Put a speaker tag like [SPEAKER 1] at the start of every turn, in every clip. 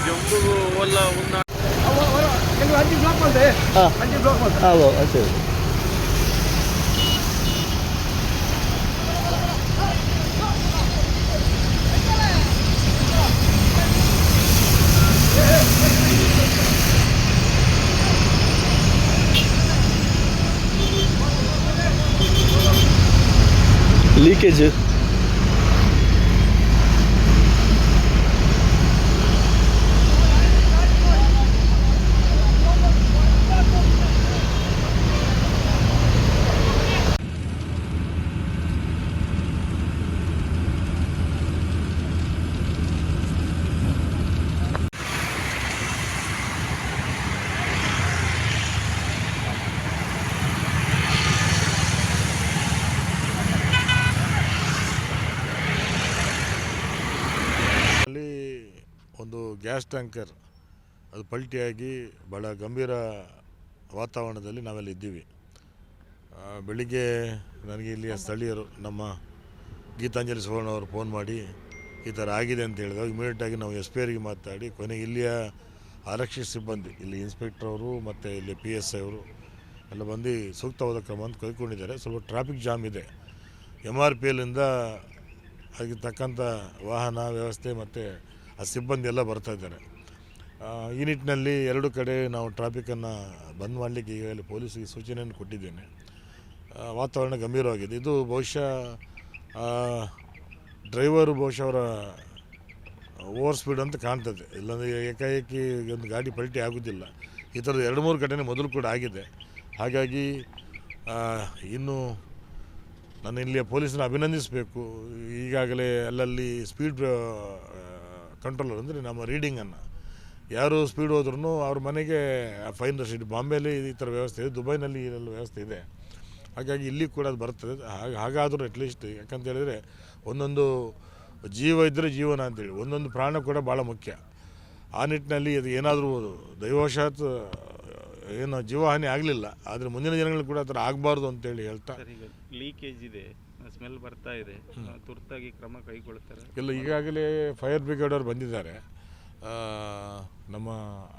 [SPEAKER 1] జంబు వల్ల ఉన్న
[SPEAKER 2] అంజీ బ్లాక్ ಮಾಡ್ದೆ ಅಂಜಿ ಬ್ಲಾಕ್ ಮಾಡ್ದೆ
[SPEAKER 3] ಹೌದು ಅಷ್ಟೇ ಲೀಕೇಜ್
[SPEAKER 4] ಒಂದು ಗ್ಯಾಸ್ ಟ್ಯಾಂಕರ್ ಅದು ಪಲ್ಟಿಯಾಗಿ ಭಾಳ ಗಂಭೀರ ವಾತಾವರಣದಲ್ಲಿ ನಾವೆಲ್ಲ ಇದ್ದೀವಿ. ಬೆಳಿಗ್ಗೆ ನನಗೆ ಇಲ್ಲಿಯ ಸ್ಥಳೀಯರು ನಮ್ಮ ಗೀತಾಂಜಲಿ ಸುವರ್ಣ ಅವರು ಫೋನ್ ಮಾಡಿ ಈ ಥರ ಆಗಿದೆ ಅಂತ ಹೇಳಿದಾಗ ಇಮಿಡಿಯೇಟಾಗಿ ನಾವು ಎಸ್ ಪಿ ಅವರಿಗೆ ಮಾತಾಡಿ ಕೊನೆಗೆ ಇಲ್ಲಿಯ ಆರಕ್ಷಕ ಸಿಬ್ಬಂದಿ ಇಲ್ಲಿ ಇನ್ಸ್ಪೆಕ್ಟರ್ ಅವರು ಮತ್ತು ಇಲ್ಲಿ PSI ಅವರು ಎಲ್ಲ ಬಂದು ಸೂಕ್ತವಾದ ಕ್ರಮವನ್ನು ಕೈಗೊಂಡಿದ್ದಾರೆ. ಸ್ವಲ್ಪ ಟ್ರಾಫಿಕ್ ಜಾಮ್ ಇದೆ. MRPLಂದ ಅದಕ್ಕೆ ತಕ್ಕಂಥ ವಾಹನ ವ್ಯವಸ್ಥೆ ಮತ್ತು ಆ ಸಿಬ್ಬಂದಿ ಎಲ್ಲ ಬರ್ತಾಯಿದ್ದಾರೆ. ಈ ನಿಟ್ಟಿನಲ್ಲಿ ಎರಡು ಕಡೆ ನಾವು ಟ್ರಾಫಿಕನ್ನು ಬಂದ್ ಮಾಡಲಿಕ್ಕೆ ಈಗಾಗಲೇ ಪೊಲೀಸಿಗೆ ಸೂಚನೆಯನ್ನು ಕೊಟ್ಟಿದ್ದೇನೆ. ವಾತಾವರಣ ಗಂಭೀರವಾಗಿದೆ. ಇದು ಬಹುಶಃ ಡ್ರೈವರು ಬಹುಶಃ ಅವರ ಓವರ್ ಸ್ಪೀಡ್ ಅಂತ ಕಾಣ್ತದೆ. ಇಲ್ಲಾಂದರೆ ಏಕಾಏಕಿ ಒಂದು ಗಾಡಿ ಪಲ್ಟಿ ಆಗೋದಿಲ್ಲ. ಈ ಥರದ 2-3 ಘಟನೆ ಮೊದಲು ಕೂಡ ಆಗಿದೆ. ಹಾಗಾಗಿ ಇನ್ನು ನಾನು ಇಲ್ಲಿಯ ಪೊಲೀಸನ್ನ ಅಭಿನಂದಿಸಬೇಕು. ಈಗಾಗಲೇ ಅಲ್ಲಲ್ಲಿ ಸ್ಪೀಡ್ ಕಂಟ್ರೋಲರ್ ಅಂದರೆ ನಮ್ಮ ರೀಡಿಂಗನ್ನು ಯಾರು ಸ್ಪೀಡ್ ಹೋದ್ರೂ ಅವ್ರ ಮನೆಗೆ ಫೈನ್ ರಶೀಟ್. ಬಾಂಬೆಯಲ್ಲಿ ಈ ಥರ ವ್ಯವಸ್ಥೆ ಇದೆ, ದುಬೈನಲ್ಲಿ ಇದೆಲ್ಲ ವ್ಯವಸ್ಥೆ ಇದೆ. ಹಾಗಾಗಿ ಇಲ್ಲಿ ಕೂಡ ಅದು ಬರ್ತದೆ. ಹಾಗಾದರೂ ಅಟ್ಲೀಸ್ಟ್ ಯಾಕಂತ ಹೇಳಿದರೆ ಒಂದೊಂದು ಜೀವ ಇದ್ದರೆ ಜೀವನ ಅಂತೇಳಿ ಒಂದೊಂದು ಪ್ರಾಣ ಕೂಡ ಭಾಳ ಮುಖ್ಯ. ಆ ನಿಟ್ಟಿನಲ್ಲಿ ಅದು ಏನಾದರೂ ದೈವವಶಾತ್ ಏನು ಜೀವಹಾನಿ ಆಗಲಿಲ್ಲ, ಆದರೆ ಮುಂದಿನ ದಿನಗಳು ಕೂಡ ಆ ಥರ ಆಗಬಾರ್ದು ಅಂತೇಳಿ ಹೇಳ್ತಾ.
[SPEAKER 1] ಲೀಕೇಜ್ ಇದೆ, ಸ್ಮೆಲ್ ಬರ್ತಾ ಇದೆ, ತುರ್ತಾಗಿ ಕ್ರಮ ಕೈಗೊಳ್ಳುತ್ತಾರೆ.
[SPEAKER 4] ಇಲ್ಲ, ಈಗಾಗಲೇ ಫೈರ್ ಬ್ರಿಗೇಡ್ ಅವರು ಬಂದಿದ್ದಾರೆ. ನಮ್ಮ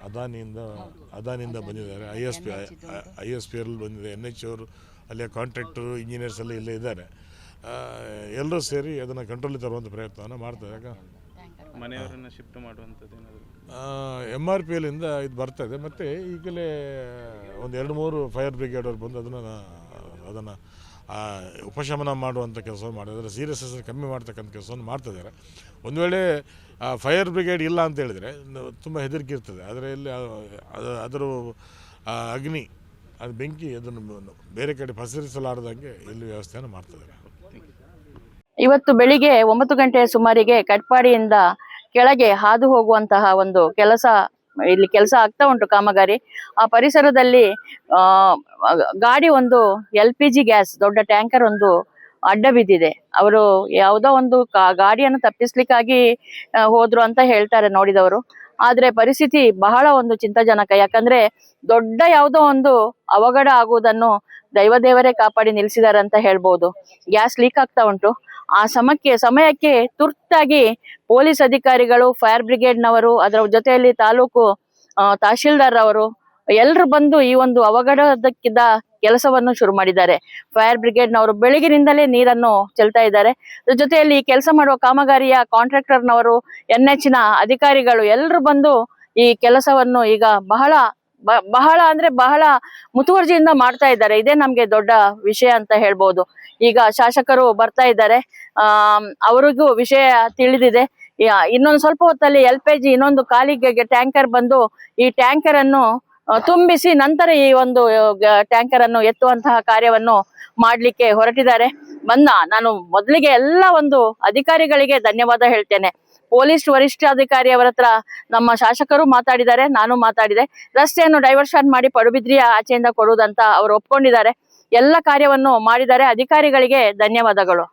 [SPEAKER 4] ಅದಾನಿಯಿಂದ ಬಂದಿದ್ದಾರೆ. ISP ಅವರಲ್ಲಿ ಬಂದಿದೆ. NH ಅವರು ಅಲ್ಲಿಯ ಕಾಂಟ್ರಾಕ್ಟರು ಇಂಜಿನಿಯರ್ಸ್ ಎಲ್ಲ ಇಲ್ಲೇ ಇದ್ದಾರೆ. ಎಲ್ಲರೂ ಸೇರಿ ಅದನ್ನು ಕಂಟ್ರೋಲಿಗೆ ತರುವಂಥ ಪ್ರಯತ್ನವನ್ನು ಮಾಡ್ತಾರೆ.
[SPEAKER 1] ಮನೆಯವರನ್ನು ಶಿಫ್ಟ್ ಮಾಡುವಂಥದ್ದು ಏನಾದರೂ
[SPEAKER 4] MRPLಂದ ಇದು ಬರ್ತಾಯಿದೆ. ಮತ್ತು ಈಗಲೇ ಒಂದು 2-3 ಫೈರ್ ಬ್ರಿಗೇಡ್ ಅವರು ಬಂದು ಅದನ್ನು ಉಪಶಮನ ಮಾಡುವಂಥ ಕೆಲಸವನ್ನು ಮಾಡಿದ್ದಾರೆ. ಸೀರಿಯಸ್ನೆಸ್ ಕಮ್ಮಿ ಮಾಡ್ತಕ್ಕಂಥ ಕೆಲಸವನ್ನು ಮಾಡ್ತಿದ್ದಾರೆ. ಒಂದು ವೇಳೆ ಫೈರ್ ಬ್ರಿಗೇಡ್ ಇಲ್ಲ ಅಂತ ಹೇಳಿದರೆ ತುಂಬ ಹೆದರಿಕೆ ಇರ್ತದೆ. ಆದರೆ ಇಲ್ಲಿ ಅದರ ಅಗ್ನಿ ಅದು ಬೆಂಕಿ ಅದನ್ನು ಬೇರೆ ಕಡೆ ಪಸರಿಸಲಾರದಂಗೆ ಇಲ್ಲಿ ವ್ಯವಸ್ಥೆಯನ್ನು ಮಾಡ್ತಿದ್ದಾರೆ.
[SPEAKER 5] ಇವತ್ತು ಬೆಳಿಗ್ಗೆ 9 ಗಂಟೆಯ ಸುಮಾರಿಗೆ ಕಟ್ಪಾಡಿಯಿಂದ ಕೆಳಗೆ ಹಾದು ಹೋಗುವಂತಹ ಒಂದು ಇಲ್ಲಿ ಕೆಲಸ ಆಗ್ತಾ ಉಂಟು, ಕಾಮಗಾರಿ. ಆ ಪರಿಸರದಲ್ಲಿ ಗಾಡಿ ಒಂದು LPG ಗ್ಯಾಸ್ ದೊಡ್ಡ ಟ್ಯಾಂಕರ್ ಒಂದು ಅಡ್ಡ ಬಿದ್ದಿದೆ. ಅವರು ಯಾವುದೋ ಒಂದು ಗಾಡಿಯನ್ನು ತಪ್ಪಿಸ್ಲಿಕ್ಕಾಗಿ ಹೋದ್ರು ಅಂತ ಹೇಳ್ತಾರೆ ನೋಡಿದವರು. ಆದ್ರೆ ಪರಿಸ್ಥಿತಿ ಬಹಳ ಒಂದು ಚಿಂತಾಜನಕ. ಯಾಕಂದ್ರೆ ದೊಡ್ಡ ಯಾವುದೋ ಒಂದು ಅವಘಡ ಆಗುವುದನ್ನು ದೇವರೇ ಕಾಪಾಡಿ ನಿಲ್ಸಿದ್ದಾರೆ ಅಂತ ಹೇಳ್ಬೋದು. ಗ್ಯಾಸ್ ಲೀಕ್ ಆಗ್ತಾ ಉಂಟು. ಆ ಸಮಯಕ್ಕೆ ತುರ್ತಾಗಿ ಪೊಲೀಸ್ ಅಧಿಕಾರಿಗಳು, ಫೈರ್ ಬ್ರಿಗೇಡ್ನವರು, ಅದರ ಜೊತೆಯಲ್ಲಿ ತಾಲೂಕು ತಹಶೀಲ್ದಾರ್ ಅವರು ಎಲ್ಲರೂ ಬಂದು ಈ ಒಂದು ಅವಘಡಕ್ಕಿದ್ದ ಕೆಲಸವನ್ನು ಶುರು ಮಾಡಿದ್ದಾರೆ. ಫೈರ್ ಬ್ರಿಗೇಡ್ನವರು ಬೆಳಗಿನಿಂದಲೇ ನೀರನ್ನು ಚೆಲ್ತಾ ಇದ್ದಾರೆ. ಜೊತೆಯಲ್ಲಿ ಈ ಕೆಲಸ ಮಾಡುವ ಕಾಮಗಾರಿಯ ಕಾಂಟ್ರಾಕ್ಟರ್ನವರು, NHನ ಅಧಿಕಾರಿಗಳು ಎಲ್ಲರೂ ಬಂದು ಈ ಕೆಲಸವನ್ನು ಈಗ ಬಹಳ ಅಂದ್ರೆ ಬಹಳ ಮುತುವರ್ಜಿಯಿಂದ ಮಾಡ್ತಾ ಇದ್ದಾರೆ. ಇದೇ ನಮ್ಗೆ ದೊಡ್ಡ ವಿಷಯ ಅಂತ ಹೇಳ್ಬೋದು. ಈಗ ಶಾಸಕರು ಬರ್ತಾ ಇದ್ದಾರೆ, ಅವರಿಗೂ ವಿಷಯ ತಿಳಿದಿದೆ. ಇನ್ನೊಂದು ಸ್ವಲ್ಪ ಹೊತ್ತಲ್ಲಿ LPG ಇನ್ನೊಂದು ಖಾಲಿಗೆ ಟ್ಯಾಂಕರ್ ಬಂದು ಈ ಟ್ಯಾಂಕರ್ ಅನ್ನು ತುಂಬಿಸಿ ನಂತರ ಈ ಒಂದು ಟ್ಯಾಂಕರ್ ಅನ್ನು ಎತ್ತುವಂತಹ ಕಾರ್ಯವನ್ನು ಮಾಡ್ಲಿಕ್ಕೆ ಹೊರಟಿದ್ದಾರೆ. ನಾನು ಮೊದಲಿಗೆ ಎಲ್ಲ ಒಂದು ಅಧಿಕಾರಿಗಳಿಗೆ ಧನ್ಯವಾದ ಹೇಳ್ತೇನೆ. ಪೊಲೀಸ್ ವರಿಷ್ಠಾಧಿಕಾರಿ ಅವರ ಹತ್ರ ನಮ್ಮ ಶಾಸಕರು ಮಾತಾಡಿದ್ದಾರೆ, ನಾನು ಮಾತಾಡಿದೆ. ರಸ್ತೆಯನ್ನು ಡೈವರ್ಷನ್ ಮಾಡಿ ಪಡುಬಿದ್ರಿಯ ಆಚೆಯಿಂದ ಕೊಡುವುದಂತ ಅವರು ಒಪ್ಕೊಂಡಿದ್ದಾರೆ. ಎಲ್ಲ ಕಾರ್ಯವನ್ನು ಮಾಡಿದ್ದಾರೆ. ಅಧಿಕಾರಿಗಳಿಗೆ ಧನ್ಯವಾದಗಳು.